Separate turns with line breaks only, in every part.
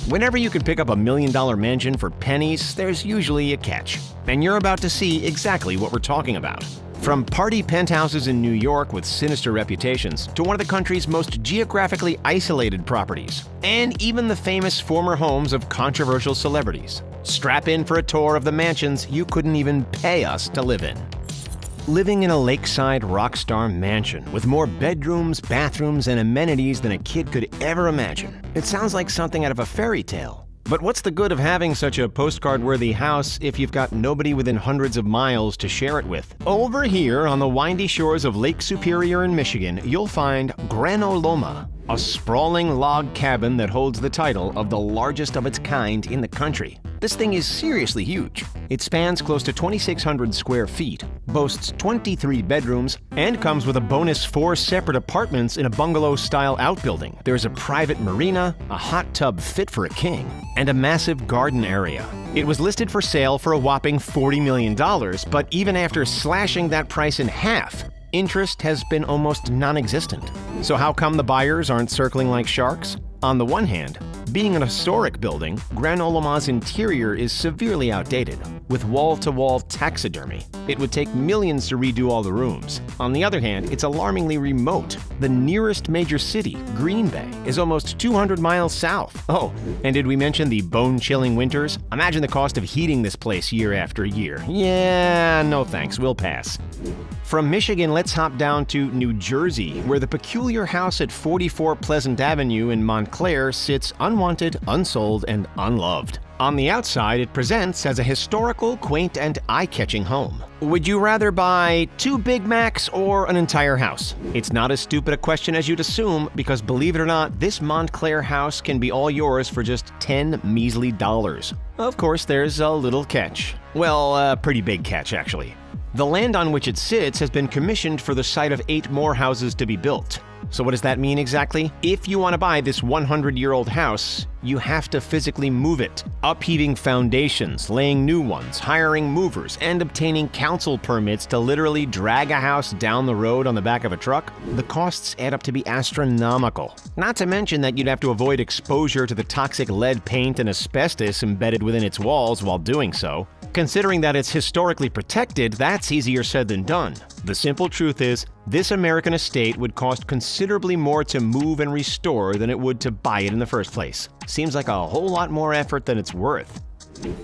Whenever you can pick up $1 million mansion for pennies, there's usually a catch. And you're about to see exactly what we're talking about. From party penthouses in New York with sinister reputations to one of the country's most geographically isolated properties, and even the famous former homes of controversial celebrities. Strap in for a tour of the mansions you couldn't even pay us to live in. Living in a lakeside rock star mansion with more bedrooms, bathrooms, and amenities than a kid could ever imagine. It sounds like something out of a fairy tale. But what's the good of having such a postcard-worthy house if you've got nobody within hundreds of miles to share it with? Over here on the windy shores of Lake Superior in Michigan, you'll find Granoloma, a sprawling log cabin that holds the title of the largest of its kind in the country. This thing is seriously huge. It spans close to 2,600 square feet, boasts 23 bedrooms, and comes with a bonus 4 separate apartments in a bungalow-style outbuilding. There's a private marina, a hot tub fit for a king, and a massive garden area. It was listed for sale for a whopping $40 million, but even after slashing that price in half, interest has been almost non-existent. So how come the buyers aren't circling like sharks? On the one hand, being an historic building, Granoloma's interior is severely outdated, with wall-to-wall taxidermy. It would take millions to redo all the rooms. On the other hand, it's alarmingly remote. The nearest major city, Green Bay, is almost 200 miles south. Oh, and did we mention the bone-chilling winters? Imagine the cost of heating this place year after year. Yeah, no thanks, we'll pass. From Michigan, let's hop down to New Jersey, where the peculiar house at 44 Pleasant Avenue in Montclair sits unwanted, unsold, and unloved. On the outside, it presents as a historical, quaint, and eye-catching home. Would you rather buy 2 Big Macs or an entire house? It's not as stupid a question as you'd assume, because believe it or not, this Montclair house can be all yours for just $10 measly. Of course, there's a little catch. Well, a pretty big catch, actually. The land on which it sits has been commissioned for the site of 8 more houses to be built. So what does that mean exactly? If you want to buy this 100-year-old house, you have to physically move it, upheaving foundations, laying new ones, hiring movers, and obtaining council permits to literally drag a house down the road on the back of a truck. The costs add up to be astronomical. Not to mention that you'd have to avoid exposure to the toxic lead paint and asbestos embedded within its walls while doing so. Considering that it's historically protected, that's easier said than done. The simple truth is, this American estate would cost considerably more to move and restore than it would to buy it in the first place. Seems like a whole lot more effort than it's worth.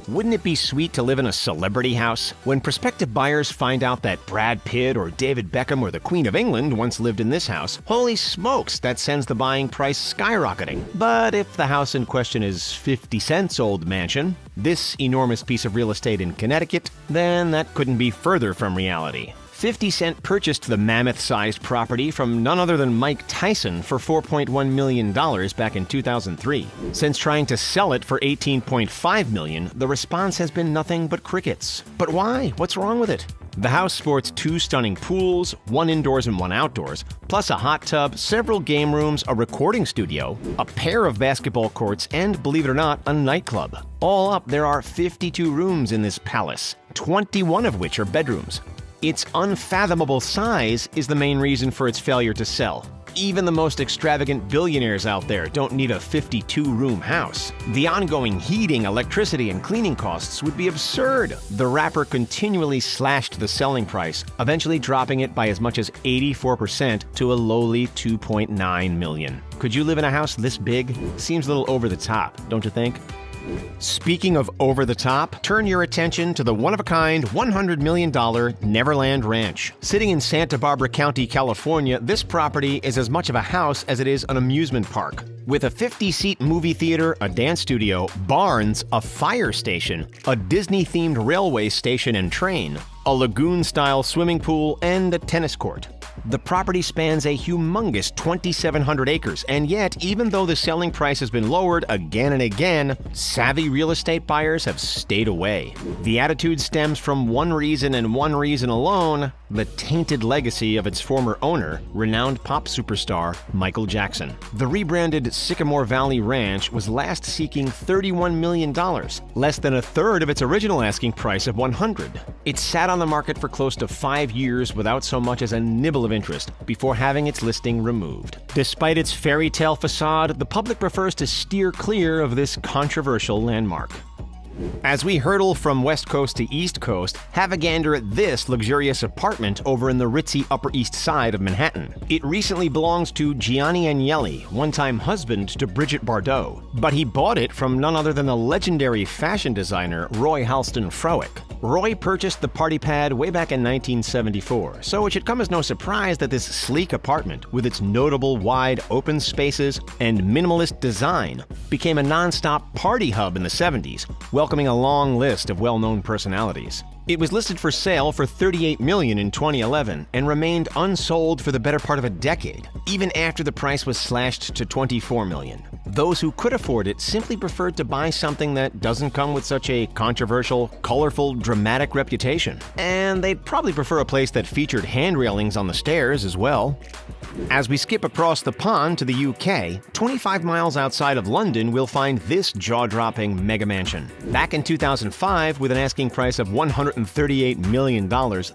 Wouldn't it be sweet to live in a celebrity house? When prospective buyers find out that Brad Pitt or David Beckham or the Queen of England once lived in this house, holy smokes, that sends the buying price skyrocketing. But if the house in question is 50 Cent's old mansion, this enormous piece of real estate in Connecticut, then that couldn't be further from reality. 50 Cent purchased the mammoth-sized property from none other than Mike Tyson for $4.1 million back in 2003. Since trying to sell it for $18.5 million, the response has been nothing but crickets. But why? What's wrong with it? The house sports 2 stunning pools, 1 indoors and 1 outdoors, plus a hot tub, several game rooms, a recording studio, a pair of basketball courts, and, believe it or not, a nightclub. All up, there are 52 rooms in this palace, 21 of which are bedrooms. Its unfathomable size is the main reason for its failure to sell. Even the most extravagant billionaires out there don't need a 52-room house. The ongoing heating, electricity, and cleaning costs would be absurd. The rapper continually slashed the selling price, eventually dropping it by as much as 84% to a lowly $2.9 million. Could you live in a house this big? Seems a little over the top, don't you think? Speaking of over the top, turn your attention to the one-of-a-kind $100 million Neverland Ranch. Sitting in Santa Barbara County, California, this property is as much of a house as it is an amusement park. With a 50-seat movie theater, a dance studio, barns, a fire station, a Disney-themed railway station and train, a lagoon-style swimming pool, and a tennis court. The property spans a humongous 2,700 acres, and yet, even though the selling price has been lowered again and again, savvy real estate buyers have stayed away. The attitude stems from one reason and one reason alone: the tainted legacy of its former owner, renowned pop superstar Michael Jackson. The rebranded Sycamore Valley Ranch was last seeking $31 million, less than a third of its original asking price of $100. It sat on the market for close to 5 years without so much as a nibble of of interest before having its listing removed. Despite its fairy tale facade, the public prefers to steer clear of this controversial landmark. As we hurtle from West Coast to East Coast, have a gander at this luxurious apartment over in the ritzy Upper East Side of Manhattan. It recently belongs to Gianni Agnelli, one-time husband to Brigitte Bardot, but he bought it from none other than the legendary fashion designer Roy Halston Frowick. Roy purchased the party pad way back in 1974, so it should come as no surprise that this sleek apartment, with its notable wide open spaces and minimalist design, became a non-stop party hub in the 70s, welcoming a long list of well-known personalities. It was listed for sale for $38 million in 2011 and remained unsold for the better part of a decade, even after the price was slashed to $24 million. Those who could afford it simply preferred to buy something that doesn't come with such a controversial, colorful, dramatic reputation. And they'd probably prefer a place that featured hand railings on the stairs as well. As we skip across the pond to the UK, 25 miles outside of London, we'll find this jaw-dropping mega mansion. Back in 2005, with an asking price of $138 million,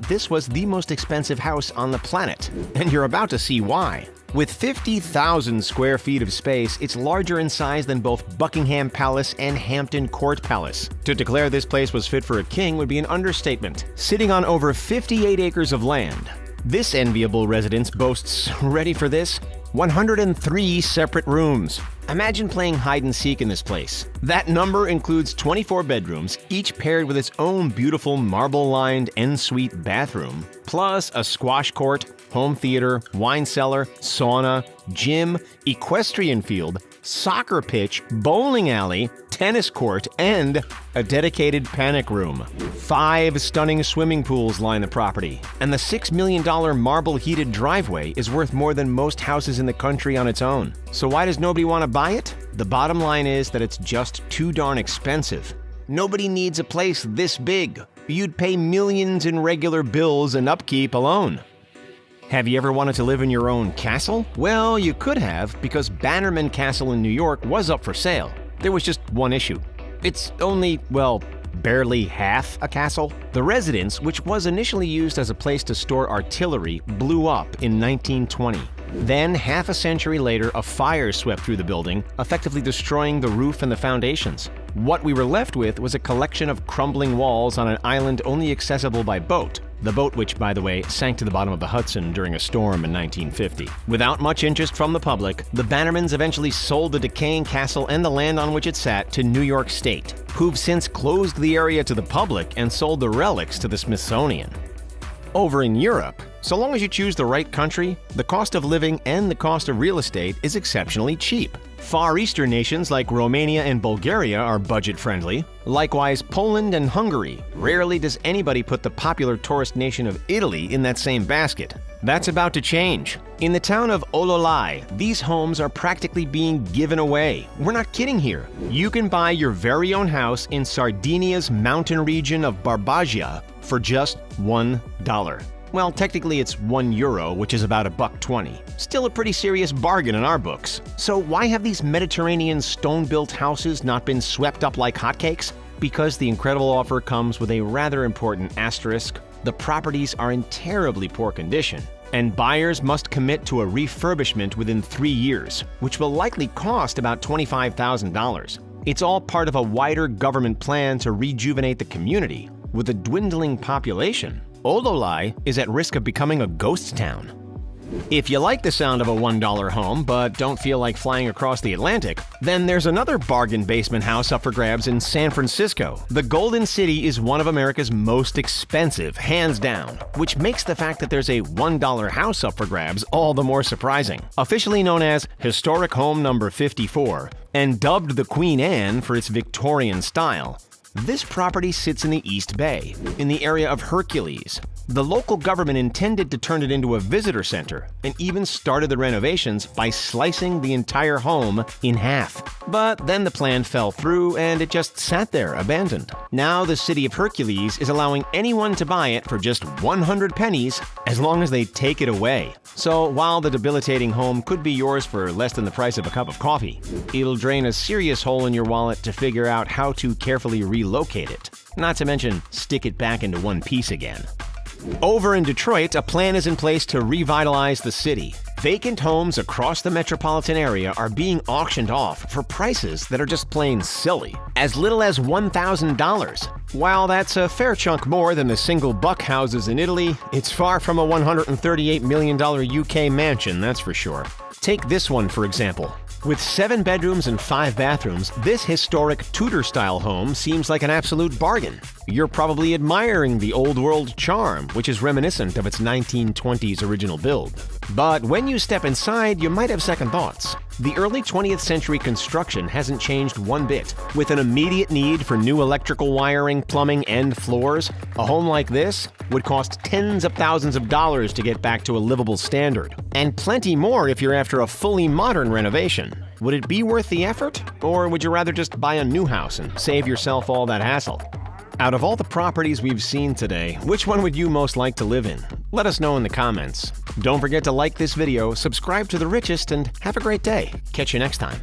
this was the most expensive house on the planet. And you're about to see why. With 50,000 square feet of space, it's larger in size than both Buckingham Palace and Hampton Court Palace. To declare this place was fit for a king would be an understatement. Sitting on over 58 acres of land, this enviable residence boasts, ready for this, 103 separate rooms. Imagine playing hide-and-seek in this place. That number includes 24 bedrooms, each paired with its own beautiful marble-lined en-suite bathroom, plus a squash court, home theater, wine cellar, sauna, gym, equestrian field, soccer pitch, bowling alley, tennis court, and a dedicated panic room. 5 stunning swimming pools line the property, and the $6 million marble-heated driveway is worth more than most houses in the country on its own. So why does nobody want to buy it? The bottom line is that it's just too darn expensive. Nobody needs a place this big. You'd pay millions in regular bills and upkeep alone. Have you ever wanted to live in your own castle? Well, you could have, because Bannerman Castle in New York was up for sale. There was just one issue. It's only, well, barely half a castle. The residence, which was initially used as a place to store artillery, blew up in 1920. Then, half a century later, a fire swept through the building, effectively destroying the roof and the foundations. What we were left with was a collection of crumbling walls on an island only accessible by boat. The boat which, by the way, sank to the bottom of the Hudson during a storm in 1950. Without much interest from the public, the Bannermans eventually sold the decaying castle and the land on which it sat to New York State, who've since closed the area to the public and sold the relics to the Smithsonian. Over in Europe, so long as you choose the right country, the cost of living and the cost of real estate is exceptionally cheap. Far Eastern nations like Romania and Bulgaria are budget-friendly. Likewise, Poland and Hungary. Rarely does anybody put the popular tourist nation of Italy in that same basket. That's about to change. In the town of Ololai, these homes are practically being given away. We're not kidding here. You can buy your very own house in Sardinia's mountain region of Barbagia for just $1. Well, technically it's €1, which is about $1.20. Still a pretty serious bargain in our books. So why have these Mediterranean stone-built houses not been swept up like hotcakes? Because the incredible offer comes with a rather important asterisk. The properties are in terribly poor condition, and buyers must commit to a refurbishment within 3 years, which will likely cost about $25,000. It's all part of a wider government plan to rejuvenate the community. With a dwindling population, Ololai is at risk of becoming a ghost town. If you like the sound of a $1 home but don't feel like flying across the Atlantic, then there's another bargain basement house up for grabs in San Francisco. The Golden City is one of America's most expensive, hands down, which makes the fact that there's a $1 house up for grabs all the more surprising. Officially known as Historic Home Number 54 and dubbed the Queen Anne for its Victorian style, this property sits in the East Bay, in the area of Hercules. The local government intended to turn it into a visitor center and even started the renovations by slicing the entire home in half. But then the plan fell through and it just sat there abandoned. Now the city of Hercules is allowing anyone to buy it for just 100 pennies as long as they take it away. So while the debilitating home could be yours for less than the price of a cup of coffee, it'll drain a serious hole in your wallet to figure out how to carefully relocate it, not to mention stick it back into one piece again. Over in Detroit, a plan is in place to revitalize the city. Vacant homes across the metropolitan area are being auctioned off for prices that are just plain silly, as little as $1,000. While that's a fair chunk more than the single buck houses in Italy, it's far from a $138 million UK mansion, that's for sure. Take this one, for example. With 7 bedrooms and 5 bathrooms, this historic Tudor-style home seems like an absolute bargain. You're probably admiring the old-world charm, which is reminiscent of its 1920s original build. But when you step inside, you might have second thoughts. The early 20th century construction hasn't changed one bit. With an immediate need for new electrical wiring, plumbing, and floors, a home like this would cost tens of thousands of dollars to get back to a livable standard. And plenty more if you're after a fully modern renovation. Would it be worth the effort? Or would you rather just buy a new house and save yourself all that hassle? Out of all the properties we've seen today, which one would you most like to live in? Let us know in the comments. Don't forget to like this video, subscribe to The Richest, and have a great day. Catch you next time.